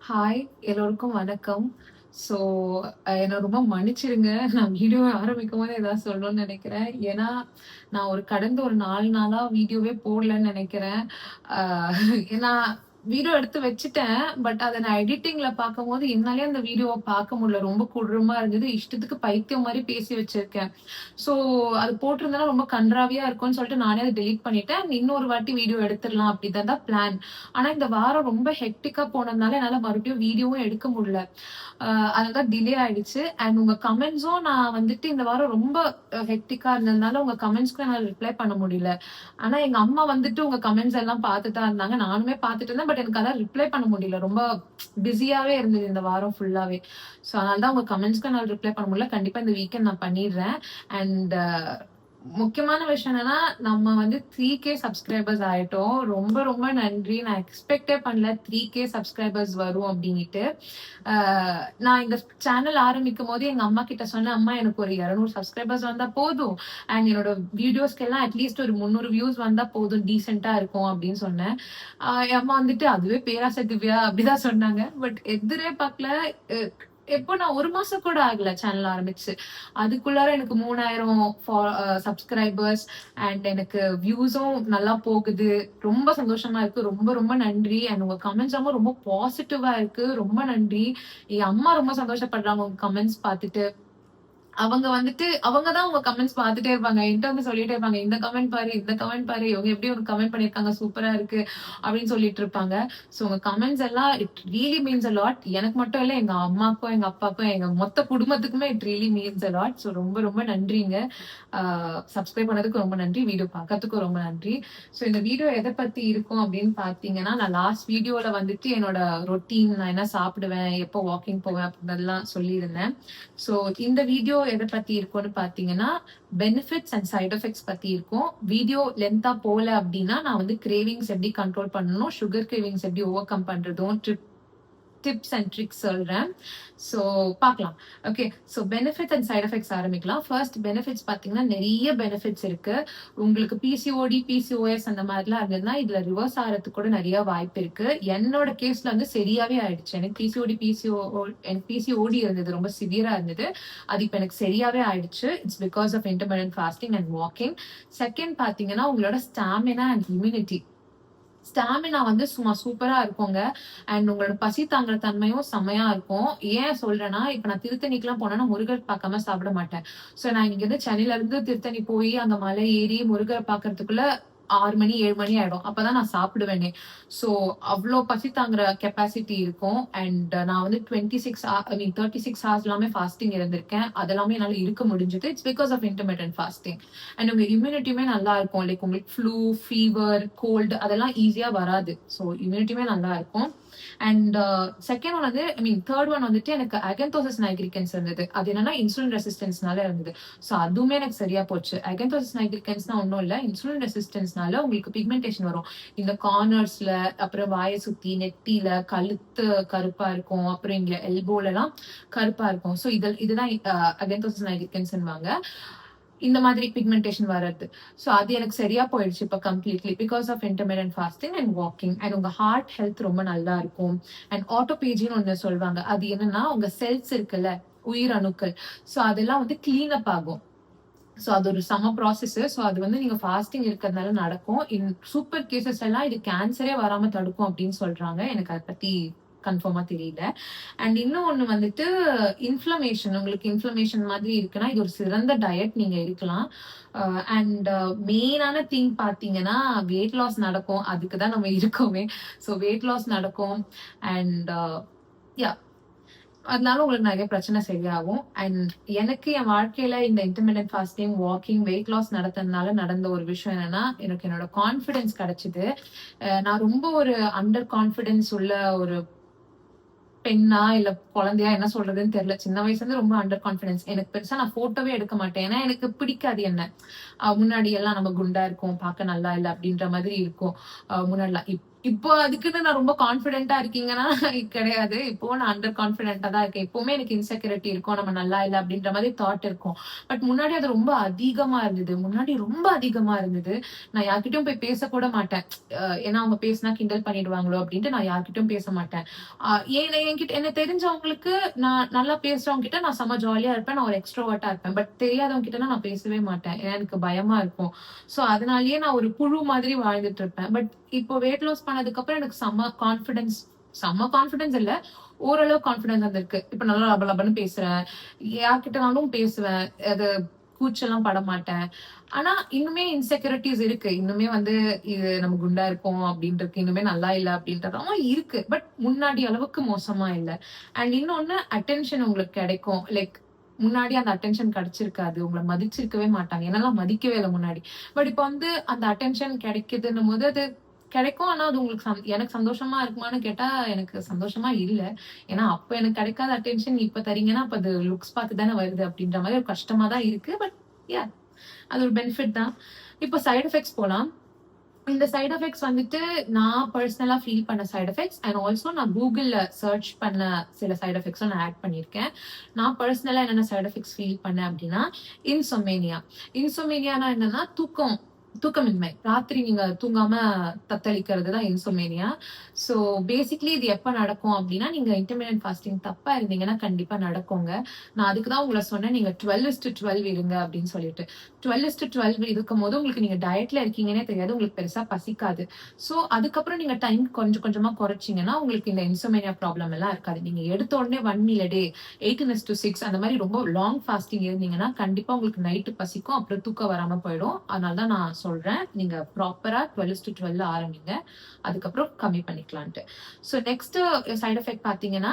Hi! எல்லோருக்கும் வணக்கம். So என்ன ரொம்ப மன்னிச்சிடுங்க. நான் வீடியோ ஆரம்பிக்கும்போது ஏதாவது சொல்லணும்னு நெனைக்கிறேன். ஏன்னா, நான் கடந்த ஒரு 4 நாளா வீடியோவே போடலன்னு நெனைக்கிறேன். அ ஏன்னா வீடியோ எடுத்து வச்சுட்டேன். பட் அத நான் எடிட்டிங்ல பார்க்கும்போது என்னாலயே அந்த வீடியோவ பார்க்க முடியல. ரொம்ப கொடூரமா இருந்தது. இஷ்டத்துக்கு பைத்தியம் மாரி பேசி வச்சிருக்கேன். ஸோ அது போட்டிருந்தேன்னா ரொம்ப கண்றாவியா இருக்கும்னு சொல்லிட்டு நானே அத டெலீட் பண்ணிட்டேன். இன்னொரு வாட்டி வீடியோ எடுத்துரலாம் அப்படிதான் தான் பிளான். ஆனா இந்த வாரம் ரொம்ப ஹெக்டிக்கா போனதுனால என்னால மறுபடியும் வீடியோவும் எடுக்க முடியல. அ அதனால டிலே ஆயிடுச்சு. அண்ட் உங்க கமெண்ட்ஸும் நான் இந்த வாரம் ரொம்ப ஹெக்டிக்கா இருந்ததுனால உங்க கமெண்ட்ஸ்க்கும் என்னால ரிப்ளை பண்ண முடியல. ஆனா எங்க அம்மா உங்க கமெண்ட்ஸ் எல்லாம் பார்த்துட்டு தான் இருந்தாங்க. நானுமே பார்த்துட்டு இருந்தேன். பட் எனக்கு அதான் ரிப்ளை பண்ண முடியல. ரொம்ப பிஸியாவே இருந்தது இந்த வாரம் ஃபுல்லாவே. ஸோ அதனால தான் உங்க கமெண்ட்ஸ்க்கு என்னால ரிப்ளை பண்ண முடியல. கண்டிப்பா இந்த வீக்கெண்ட் நான் பண்ணிடுறேன். அண்ட் முக்கியமான விஷயம் என்னன்னா, நம்ம 3K சப்ஸ்கிரைபர்ஸ் ஆயிட்டோம். ரொம்ப ரொம்ப நன்றி. நான் எக்ஸ்பெக்ட்டே பண்ணல 3K சப்ஸ்கிரைபர்ஸ் வரும் அப்டின்னிட்டு. அ நான் இந்த சேனல் ஆரம்பிக்கும்போது எங்க அம்மா கிட்ட சொன்னேன், "அம்மா எனக்கு ஒரு 200 சப்ஸ்கிரைபர்ஸ் வந்தா போதும். அண்ட் என்னோட வீடியோஸ்க்கெல்லாம் அட்லீஸ்ட் ஒரு 300 வியூஸ் வந்தா போதும். டீசென்ட்டா இருக்கும்" அப்டின்னு சொன்னேன். என் அம்மா "அதுவே பேராசை திவ்யா" அப்டிதான் சொன்னாங்க. பட் எதிரே பார்க்கல. அ எப்போ நான் 1 மாசம் கூட ஆகல சேனல் ஆரம்பிச்சு. அதுக்குள்ளார எனக்கு 3000 சப்ஸ்கிரைபர்ஸ் அண்ட் எனக்கு வியூஸும் நல்லா போகுது. ரொம்ப சந்தோஷமா இருக்கு. ரொம்ப ரொம்ப நன்றி. அண்ட் உங்க கமெண்ட்ஸ் எல்லாமே ரொம்ப பாசிட்டிவா இருக்கு. ரொம்ப நன்றி. என் அம்மா ரொம்ப சந்தோஷப்படுறாங்க உங்க கமெண்ட்ஸ் பார்த்துட்டு. அவங்க தான் உங்க கமெண்ட்ஸ் பார்த்துட்டே இருப்பாங்க. என்ட்ட சொல்லிட்டே இருப்பாங்க. "இந்த கமெண்ட் பாரு, இந்த கமெண்ட் பாரு. இவங்க எப்படி ஒரு கமெண்ட் பண்ணியிருக்காங்க. சூப்பரா இருக்கு." அப்படின்னு சொல்லிட்டு இருப்பாங்க. ஸோ உங்க கமெண்ட்ஸ் எல்லாம் it really means a lot. எனக்கு மட்டும் இல்ல, எங்க அம்மாக்கும், எங்க அப்பாவுக்கும், எங்க மொத்த குடும்பத்துக்குமே it really means a lot. So ரொம்ப ரொம்ப நன்றிங்க. ஆ சப்ஸ்கிரைப் பண்ணதுக்கு ரொம்ப நன்றி. வீடியோ பார்க்கறதுக்கும் ரொம்ப நன்றி. ஸோ இந்த வீடியோ எத பத்தி இருக்கும் அப்படின்னு பார்த்தீங்கன்னா, நான் லாஸ்ட் வீடியோல என்னோட ரொட்டீன், நான் என்ன சாப்பிடுவேன், எப்போ வாக்கிங் போவேன் அப்படின்றதெல்லாம் சொல்லியிருந்தேன். ஸோ இந்த வீடியோ எத பத்தி இருக்கும்னு பார்த்தீங்கன்னா, பெனிஃபிட்ஸ் அண்ட் சைட் எஃபெக்ட்ஸ் பத்தி இருக்கும். வீடியோ லென்த்தா போல அப்படின்னா, நான் கிரேவிங்ஸ் எப்படி கண்ட்ரோல் பண்ணணும், சுகர் கிரேவிங்ஸ் எப்படி ஓவர் கம் பண்றதும், டிப்ஸ் அண்ட் ட்ரிக்ஸ் சொல்றேன். ஸோ பார்க்கலாம். Okay. So benefits and side effects ஆரம்பிக்கலாம். ஃபர்ஸ்ட் பெனிஃபிட்ஸ் பார்த்தீங்கன்னா, நெறைய பெனிஃபிட்ஸ் இருக்கு. உங்களுக்கு பிசிஓடி, பிசிஓஎஸ் அந்த மாதிரிலாம் இருந்ததுன்னா, இதுல ரிவர்ஸ் ஆறதுக்கு கூட நெறைய வாய்ப்பு இருக்கு. என்னோட கேஸ்ல சரியாவே ஆயிடுச்சு. எனக்கு பிசிஓடி இருந்தது. ரொம்ப சிவியரா இருந்தது. அது இப்ப எனக்கு சரியாவே ஆயிடுச்சு. It's because of intermittent fasting and walking. Second பார்த்தீங்கன்னா, உங்களோட ஸ்டாமினா அண்ட் இம்யூனிட்டி. ஸ்டாமினா சும்மா சூப்பரா இருக்குங்க. அண்ட் உங்களோட பசி தாங்குற தன்மையும் செம்மையா இருக்கும். ஏன் சொல்றேன்னா, இப்ப நான் திருத்தணிக்குலாம் போனேன்னா, முருகர் பார்க்காம சாப்பிட மாட்டேன். ஸோ நான் இங்கருந்து சென்னையில இருந்து திருத்தணி போயி, அங்க மலை ஏறி முருகர பார்க்கறதுக்குள்ள 6 மணி, 7 மணி ஆயிடும். அப்பதான் நான் சாப்பிடுவேனே. ஸோ அவ்ளோ பசி தாங்குற கெப்பாசிட்டி இருக்கும். அண்ட் நான் 36 ஹார்ஸ் எல்லாமே ஃபாஸ்டிங் இருந்திருக்கேன். அதெல்லாமே என்னால இருக்க முடிஞ்சது. It's because of intermittent fasting. And உங்க இம்யூனிட்டியுமே நல்லா இருக்கும். லைக் உங்களுக்கு ஃப்ளூ, ஃபீவர், கோல்டு அதெல்லாம் ஈஸியா வராது. ஸோ இம்யூனிட்டியுமே நல்லா இருக்கும். And second one third one எனக்கு அகந்தோசிஸ் நைக்ரிகன்ஸ் இருந்தது. அது என்னன்னா இன்சுலின் ரெசிஸ்டன்ஸ்னால இருந்தது. ஸோ அதுவுமே எனக்கு சரியா போச்சு. அகந்தோசிஸ் நைக்ரிகன்ஸ்னா ஒண்ணும் இல்ல. இன்சுலின் ரெசிஸ்டன்ஸ்னால உங்களுக்கு பிக்மெண்டேஷன் வரும். இந்த கார்னர்ஸ்ல, அப்புறம் வாய சுத்தி, நெத்தியில, கழுத்து கருப்பா இருக்கும். அப்புறம் இங்க எல்போலலாம் கருப்பா இருக்கும். ஸோ இதுதான் அகந்தோசிஸ் நைக்ரிகன்ஸ்ன்னுவாங்க. இந்த மாதிரி பிக்மெண்டேஷன் வர்றது. ஸோ அது எனக்கு சரியா போயிடுச்சு இப்ப completely. Because of intermittent fasting and walking. And உங்க ஹார்ட் ஹெல்த் ரொம்ப நல்லா இருக்கும். அண்ட் ஆட்டோபேஜின்னு ஒண்ணு சொல்வாங்க. அது என்னன்னா, உங்க செல்ஸ் இருக்குல்ல, உயிரணுக்கள். ஸோ அதெல்லாம் கிளீன் அப் ஆகும். ஸோ அது ஒரு செம ப்ராசஸ். ஸோ அது நீங்க ஃபாஸ்டிங் இருக்கிறதுனால நடக்கும். இன் சூப்பர் கேசஸ் எல்லாம் இது கேன்சரே வராம தடுக்கும் அப்படின்னு சொல்றாங்க. எனக்கு அத பத்தி கன்ஃபார்மா தெரியல. அண்ட் இன்னும் ஒண்ணு இன்ஃப்ளமேஷன். உங்களுக்கு இன்ஃப்ளமேஷன் மாதிரி இருக்குன்னா, இது ஒரு சிறந்த டயட் நீங்க இருக்கலாம். அண்ட் மெயினான திங் பார்த்தீங்கன்னா, வெயிட் லாஸ் நடக்கும். அதுக்கு தான் நம்ம இருக்கோமே. ஸோ வெயிட் லாஸ் நடக்கும். அண்ட் யாஹ் அதனால உங்களுக்கு நெறைய பிரச்சனை சரியாகும். அண்ட் எனக்கு என் வாழ்க்கையில இந்த intermittent fasting, walking, weight loss நடந்ததுனால நடந்த ஒரு விஷயம் என்னன்னா, எனக்கு என்னோட கான்ஃபிடன்ஸ் கிடைச்சது. நான் ரொம்ப ஒரு அண்டர் கான்ஃபிடன்ஸ் உள்ள ஒரு பெண்ணா, இல்ல குழந்தையா என்ன சொல்றதுன்னு தெரியல. சின்ன வயசுல இருந்து ரொம்ப அண்டர் கான்ஃபிடன்ஸ். எனக்கு பெருசா நான் ஃபோட்டோவே எடுக்க மாட்டேன். ஏன்னா எனக்கு பிடிக்காது என்ன. முன்னாடி எல்லாம் நம்ம குண்டா இருக்கோம், பார்க்க நல்லா இல்ல அப்படின்ற மாதிரி இருக்கும். முன்னாடிலாம். இப்போ அதுக்குன்னு நான் ரொம்ப கான்ஃபிடென்ட்டா இருக்கீங்கன்னா கிடையாது. இப்போ நான் அண்டர் கான்ஃபிடென்ட்டா தான் இருக்கேன். எப்பவுமே எனக்கு இன்செக்யூரிட்டி இருக்கும். நம்ம நல்லா இல்ல அப்படின்ற மாதிரி தாட் இருக்கும். பட் முன்னாடி அது ரொம்ப அதிகமா இருந்தது. முன்னாடி ரொம்ப அதிகமா இருந்தது. நான் யார்கிட்டயும் போய் பேசக்கூட மாட்டேன். ஏன்னா அவங்க பேசினா கிண்டல் பண்ணிடுவாங்களோ அப்படின்ட்டு நான் யார்கிட்டயும் பேச மாட்டேன். என்கிட்ட என்ன தெரிஞ்சவங்களுக்கு நான் நல்லா பேசுறவங்க கிட்ட நான் செம்ம ஜாலியா இருப்பேன். நான் ஒரு எக்ஸ்ட்ரோவர்ட்டா இருப்பேன். பட் தெரியாதவங்க கிட்டலாம் நான் பேசவே மாட்டேன். ஏன்னா எனக்கு பயமா இருக்கும். சோ அதனாலயே நான் ஒரு புழு மாதிரி வாழ்ந்துட்டு இருப்பேன். பட் இப்போ வெயிட் லாஸ் பண்ணதுக்கு அப்புறம் எனக்கு செம்ம கான்ஃபிடன்ஸ் இல்ல. ஓரளவு கான்ஃபிடன்ஸ் வந்திருக்கு. இப்ப நல்லா லபலபன்னு பேசுறேன். யார்கிட்டனாலும் பேசுவேன். அது கூச்சலாம் பட மாட்டேன். ஆனா இன்னுமே இன்செக்யூரிட்டீஸ் இருக்கு. இன்னுமே வந்து இது நம்ம குண்டா இருக்கோம் அப்படின்ட்டு இன்னுமே நல்லா இல்ல அப்படின்றதெல்லாம் இருக்கு. பட் முன்னாடி அளவுக்கு மோசமா இல்ல. அண்ட் இன்னொன்னு அட்டென்ஷன் உங்களுக்கு கிடைக்கும். லைக் முன்னாடி அந்த அட்டென்ஷன் கிடைச்சிருக்காது. உங்கள மதிச்சிருக்கவே மாட்டாங்க. என்னெல்லாம் மதிக்கவே இல்ல முன்னாடி. பட் இப்ப வந்து அந்த அட்டென்ஷன் கிடைக்குதுன்னும் போது அது கிடைக்கும். ஆனா அது உங்களுக்கு எனக்கு சந்தோஷமா இருக்குமான்னு கேட்டா எனக்கு சந்தோஷமா இல்ல. ஏன்னா அப்ப எனக்கு கிடைக்காத அட்டென்ஷன் இப்ப தரீங்கன்னா, அப்ப அது லுக்ஸ் பார்த்து தானே வருது அப்படின்ற மாதிரி ஒரு கஷ்டமா தான் இருக்கு. பட் யாஹ் அது ஒரு பெனிஃபிட் தான். இப்போ சைட் எஃபெக்ட்ஸ் போலாம். இந்த சைட் எஃபெக்ட்ஸ் வந்துட்டு நான் பர்சனலா ஃபீல் பண்ண சைட் எஃபெக்ட்ஸ் அண்ட் ஆல்சோ நான் கூகுள்ல சர்ச் பண்ண சில சைட் எஃபெக்ட்ஸும் நான் ஆட் பண்ணியிருக்கேன். நான் பர்சனலா என்னென்ன சைட் எஃபெக்ட்ஸ் ஃபீல் பண்ணேன் அப்படின்னா, இன்சோமேனியா. இன்சோமேனியானா என்னன்னா தூக்கமின்மை. ராத்திரி நீங்க தூங்காம தத்தளிக்கிறது தான் இன்சோமேனியா. ஸோ பேசிக்கலி இது எப்ப நடக்கும் அப்படின்னா, நீங்க இன்டர்மிட்டன்ட் ஃபாஸ்டிங் தப்பா இருந்தீங்கன்னா கண்டிப்பா நடக்குங்க. நான் அதுக்கு தான் உங்கள சொன்னேன், நீங்க 12:12 இருங்க அப்படின்னு சொல்லிட்டு. 12:12 இருக்கும்போது உங்களுக்கு நீங்க டயட்ல இருக்கீங்கன்னே தெரியாது. உங்களுக்கு பெருசா பசிக்காது. ஸோ அதுக்கப்புறம் நீங்க டைம் கொஞ்சம் கொஞ்சமா குறைச்சீங்கன்னா, உங்களுக்கு இந்த இன்சோமேனியா ப்ராப்ளம் எல்லாம் இருக்காது. நீங்க எடுத்த உடனே 1 மீல் a day 8:6 அந்த மாதிரி ரொம்ப லாங் ஃபாஸ்டிங் இருந்தீங்கன்னா, கண்டிப்பா உங்களுக்கு நைட்டு பசிக்கும். அப்புறம் தூக்கம் வராம போயிடும். அதனால தான் நான் சொல்றேன். நீங்க ப்ராப்பரா 12:12 ஆரம்பிங்க. அதுக்கப்புறம் கம்மி பண்ணிக்கலான்ட்டு. ஸோ நெக்ஸ்ட் சைட் எஃபெக்ட் பாத்தீங்கன்னா,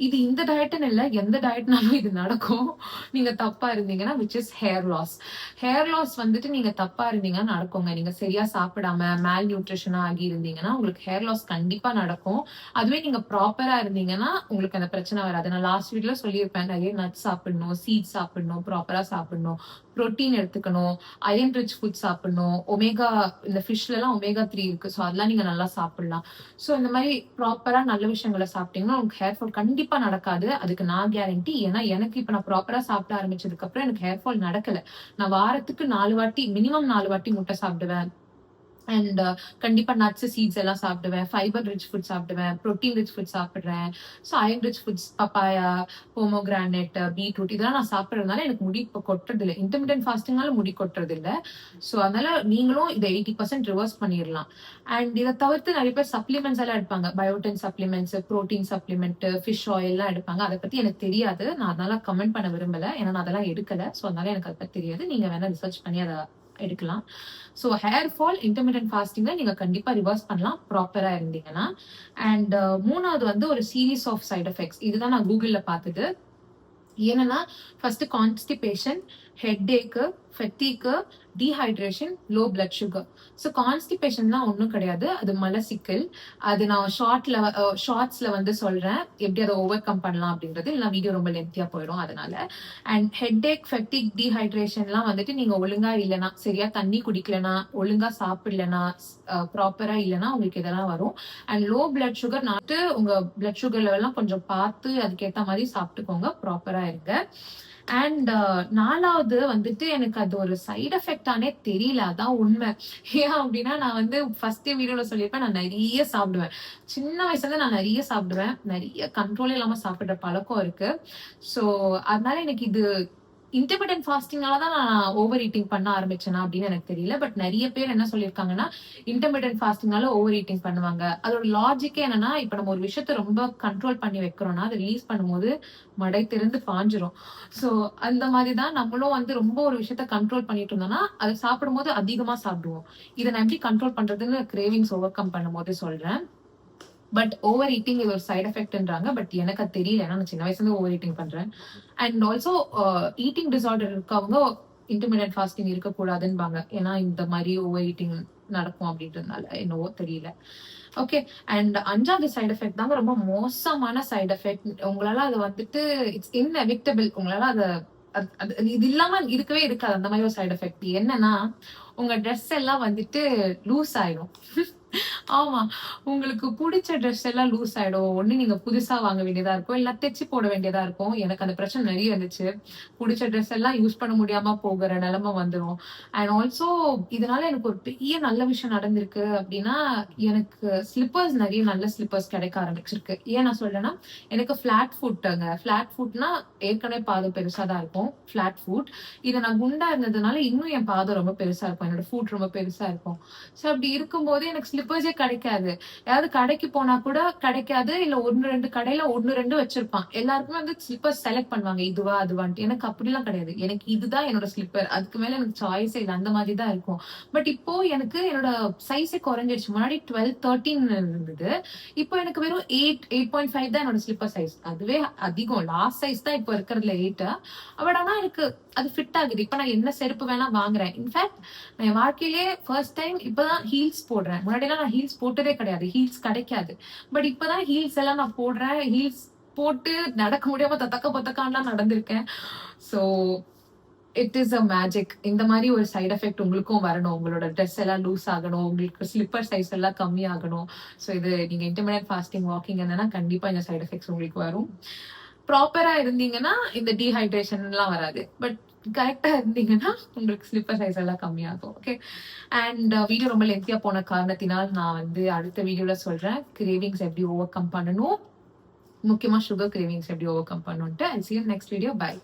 இது இந்த டயட்ன்னு இல்ல. எந்த டயட்னாலும் இது நடக்கும். நீங்க தப்பா இருந்தீங்கன்னா, which is hair loss. Hair loss வந்துட்டு நீங்க தப்பா இருந்தீங்கன்னா நடக்குங்க. நீங்க சரியா சாப்பிடாம மேல் நியூட்ரிஷனா ஆகி இருந்தீங்கன்னா, உங்களுக்கு ஹேர் லாஸ் கண்டிப்பா நடக்கும். அதுவே நீங்க ப்ராப்பரா இருந்தீங்கன்னா, உங்களுக்கு அந்த பிரச்சனை வராது. நான் லாஸ்ட் வீக்ல சொல்லியிருப்பேன். நிறைய நட்ஸ் சாப்பிடணும், சீட்ஸ் சாப்பிடணும், ப்ராப்பரா சாப்பிடணும், புரோட்டீன் எடுத்துக்கணும், அயர்ன் ரிச் ஃபுட் சாப்பிடணும், ஒமேகா இந்த ஃபிஷ்ல எல்லாம் ஒமேகா 3 இருக்கு. ஸோ அதெல்லாம் நீங்க நல்லா சாப்பிடலாம். ஸோ இந்த மாதிரி ப்ராப்பரா நல்ல விஷயங்களை சாப்பிட்டீங்கன்னா உங்களுக்கு ஹேர் ஃபால் கண்டிப்பா நடக்காது. அதுக்கு நான் கேரண்டி. ஏன்னா எனக்கு இப்ப நான் ப்ராப்பரா சாப்பிட ஆரம்பிச்சதுக்கு அப்புறம் எனக்கு ஹேர் ஃபால் நடக்கல. நான் வாரத்துக்கு 4 வாட்டி மினிமம் 4 வாட்டி முட்டை சாப்பிடுவேன். அண்ட் கண்டிப்பா நட்ஸ் சீட்ஸ் எல்லாம் சாப்பிடுவேன். ஃபைபர் ரிச் ஃபுட் சாப்பிடுவேன். புரோட்டீன் ரிச் ஃபுட் சாப்பிடுறேன். So iron rich foods papaya, pomegranate, beetroot இதெல்லாம் நான் சாப்பிடுறதுனால எனக்கு முடி இப்போ கொட்டுறது இல்லை. இன்டர்மிட்டன்ட் ஃபாஸ்டிங்னால முடி கொட்டுறது இல்லை. ஸோ அதனால நீங்களும் இதை 80% ரிவர்ஸ் பண்ணிடலாம். அண்ட் இதை தவிர்த்து நிறைய பேர் சப்ளிமெண்ட்ஸ் எல்லாம் எடுப்பாங்க. Biotin supplements, protein supplement, fish oil எல்லாம் எடுப்பாங்க. அதை பத்தி எனக்கு தெரியாது. நான் அதனால கமெண்ட் பண்ண விரும்பல. ஏன்னா நான் அதெல்லாம் எடுக்கல. ஸோ அதனால எனக்கு அதை பத்தி தெரியாது. நீங்க வேணா ரிசர்ச் பண்ணி அதை எடுக்கலாம். ஸோ ஹேர் ஃபால் இன்டர்மிட்டன்ட் ஃபாஸ்டிங்ல நீங்க கண்டிப்பா ரிவர்ஸ் பண்ணலாம் ப்ராப்பரா இருந்தீங்கன்னா. அண்ட் மூணாவது வந்து ஒரு சீரீஸ் ஆஃப் சைட் எஃபெக்ட்ஸ். இதுதான் நான் கூகுள்ல பார்த்தது. என்னன்னா first constipation, headache, fatigue, dehydration, low blood sugar. So கான்ஸ்டிபேஷன்லாம் ஒன்றும் கிடையாது. அது மலசிக்கல். அது நான் ஷார்ட்ஸ்ல வந்து சொல்றேன் எப்படி அதை ஓவர் கம் பண்ணலாம் அப்படின்றது. இல்லை வீடியோ ரொம்ப லென்த்தியா போயிடும் அதனால. அண்ட் ஹெட்ஏக், ஃபெட்டிக், டீஹைட்ரேஷன்லாம் வந்துட்டு நீங்க ஒழுங்கா இல்லைன்னா, சரியா தண்ணி குடிக்கலனா, ஒழுங்கா சாப்பிடலனா, ப்ராப்பரா இல்லைன்னா உங்களுக்கு இதெல்லாம் வரும். அண்ட் லோ பிளட் சுகர் நாட்டு உங்க பிளட் சுகர் லெவல்லாம் கொஞ்சம் பார்த்து அதுக்கேற்ற மாதிரி சாப்பிட்டுக்கோங்க. ப்ராப்பரா இருங்க. அண்ட் நாலாவது வந்துட்டு எனக்கு அது ஒரு சைட் எஃபெக்டானே தெரியல. அதான் உண்மை. ஏன் அப்படின்னா நான் வந்து ஃபர்ஸ்ட் வீடியோல சொல்லியிருப்பேன், நான் நிறைய சாப்பிடுவேன். சின்ன வயசுல இருந்து நான் நிறைய சாப்பிடுவேன். நிறைய கண்ட்ரோல் இல்லாம சாப்பிடுற பழக்கம் இருக்கு. ஸோ அதனால எனக்கு இது இன்டர்மிட்டன்ட் ஃபாஸ்டிங்னால தான் நான் ஓவர் ஈட்டிங் பண்ண ஆரம்பிச்சேனா அப்படின்னு எனக்கு தெரியல. பட் நிறைய பேர் என்ன சொல்லியிருக்காங்கன்னா, இன்டர்மிட்டன்ட் ஃபாஸ்டிங்னால ஓவர் ஈட்டிங் பண்ணுவாங்க. அதோட லாஜிக்கே என்னன்னா, இப்ப நம்ம ஒரு விஷயத்த ரொம்ப கண்ட்ரோல் பண்ணி வைக்கிறோம்னா அதை ரிலீஸ் பண்ணும்போது மடை திறந்து பாஞ்சிரும். ஸோ அந்த மாதிரிதான் நம்மளும் வந்து ரொம்ப ஒரு விஷயத்த கண்ட்ரோல் பண்ணிட்டு இருந்தோம்னா அதை சாப்பிடும்போது அதிகமா சாப்பிடுவோம். இதை நான் எப்படி கண்ட்ரோல் பண்றதுன்னு கிரேவிங்ஸ் ஓவர் கம் பண்ணும் போது சொல்றேன். பட் ஓவர் ஈட்டிங் இது ஒரு சைட் எஃபெக்ட்ன்றாங்க. பட் எனக்கு அது தெரியல. ஏன்னா நான் சின்ன வயசுல இருந்து ஓவர் ஈட்டிங் பண்றேன். அண்ட் ஆல்சோ ஈட்டிங் டிசார்டர் இருக்கவங்க இன்டர்மிட்டன்ட் ஃபாஸ்டிங் இருக்கக்கூடாதுன்பாங்க. ஏன்னா இந்த மாதிரி ஓவர் ஈட்டிங் நடக்கும் அப்படின்றதுனால என்னவோ தெரியல. ஓகே. அண்ட் 5வது சைட் எஃபெக்ட் தாங்க ரொம்ப மோசமான சைட் எஃபெக்ட். உங்களால அது வந்துட்டு இட்ஸ் இன்எவிக்டபிள். உங்களால அது இது இல்லாம இருக்கவே இருக்காது. அந்த மாதிரி ஒரு சைட் எஃபெக்ட் என்னன்னா, உங்க ட்ரெஸ் எல்லாம் வந்துட்டு லூஸ் ஆயிடும். ஆமா. உங்களுக்கு புடிச்ச ட்ரெஸ் எல்லாம் லூஸ் ஆயிடும். ஒண்ணு நீங்க புதுசா வாங்க வேண்டியதா இருக்கும். இல்ல தெச்சு போட வேண்டியதா இருக்கும். எனக்கு அந்த பிரச்சனை நெறைய இருந்துச்சு. புடிச்ச ட்ரெஸ் எல்லாம் யூஸ் பண்ண முடியாம போகுற நெலைம வந்துரும். அண்ட் ஆல்சோ இதனால எனக்கு ஒரு பெரிய நல்ல விஷயம் நடந்திருக்கு அப்டின்னா, எனக்கு ஸ்லிப்பர்ஸ் நெறைய நல்ல ஸ்லிப்பர்ஸ் கிடைக்க ஆரம்பிச்சிருக்கு. ஏன் நான் சொல்றேன்னா, எனக்கு ஃப்ளாட் ஃபுட்டுங்க. ஃப்ளாட் ஃபுட்னா ஏற்கனவே பாதம் பெருசா தான் இருக்கும். Flat food. இத நான் குண்டா இருந்ததுனால இன்னும் என் பாதம் ரொம்ப பெருசா இருக்கும். என்னோட ஃபுட் ரொம்ப பெருசா இருக்கும். சோ அப்படி இருக்கும்போது எனக்கு ஸ்லிப்பர்ஸே கிடைக்காது. ஏதாவது கடைக்கு போனா கூட கிடைக்காது. இல்ல 1, 2 கடையில 1, 2 வச்சிருப்பான். எல்லாருக்குமே வந்து ஸ்லிப்பர்ஸ் செலக்ட் பண்ணுவாங்க. இதுவா? அதுவான்ட்டு. எனக்கு அப்படிலாம் கிடையாது. எனக்கு இதுதான் என்னோட ஸ்லிப்பர். அதுக்கு மேல எனக்கு சாய்ஸே இல்ல. அந்த மாதிரி தான் இருக்கும். பட் இப்போ எனக்கு என்னோட சைஸே குறைஞ்சிருச்சு. முன்னாடி 12, 13 இருந்தது. இப்போ எனக்கு வெறும் 8, 8.5 தான் என்னோட ஸ்லிப்பர் சைஸ். அதுவே அதிகம். லாஸ்ட் சைஸ் தான் இப்போ இருக்கிறதுல 8. பட் ஆனா எனக்கு அது ஃபிட் ஆகுது. இப்ப நான் என்ன செருப்பு வேணா வாங்குறேன். இன்ஃபாக்ட் நான் என் வாழ்க்கையிலேயே ஃபர்ஸ்ட் டைம் இப்பதான் ஹீல்ஸ் போடுறேன். முன்னாடிலாம் நான் ஹீல்ஸ் போட்டதே கிடையாது. ஹீல்ஸ் கிடைக்காது. பட் இப்பதான் ஹீல்ஸ் எல்லாம் நான் போடுறேன். ஹீல்ஸ் போட்டு நடக்க முடியாம தத்தக்க பத்தக்கான்லாம் நடந்திருக்கேன். So it is a magic. இந்த மாரி ஒரு சைட் எஃபெக்ட் உங்களுக்கும் வரணும். உங்களோட ட்ரெஸ் எல்லாம் லூஸ் ஆகணும். உங்களுக்கு ஸ்லிப்பர் சைஸ் எல்லாம் கம்மி ஆகணும். ஸோ இது நீங்க இன்டர்மிட்டன்ட் ஃபாஸ்டிங், வாக்கிங் என்னன்னா கண்டிப்பா இந்த சைட் எஃபெக்ட்ஸ் உங்களுக்கு வரும். ப்ராப்பரா இருந்தீங்கன்னா இந்த டீஹைட்ரேஷன்லாம் வராது. பட் கரெக்ட்டா இருந்தீங்கன்னா உங்களுக்கு ஸ்லிப்பர் சைஸ் எல்லாம் கம்மியாகும். ஓகே. அண்ட் வீடியோ ரொம்ப லென்த்தியா போன காரணத்தினால் நான் வந்து அடுத்த வீடியோல சொல்றேன். கிரேவிங்ஸ் எப்படி ஓவர் கம் பண்ணணும். முக்கியமா சுகர் கிரேவிங்ஸ் எப்படி ஓவர் கம் பண்ணணும்ட்டு. I see you next video. By.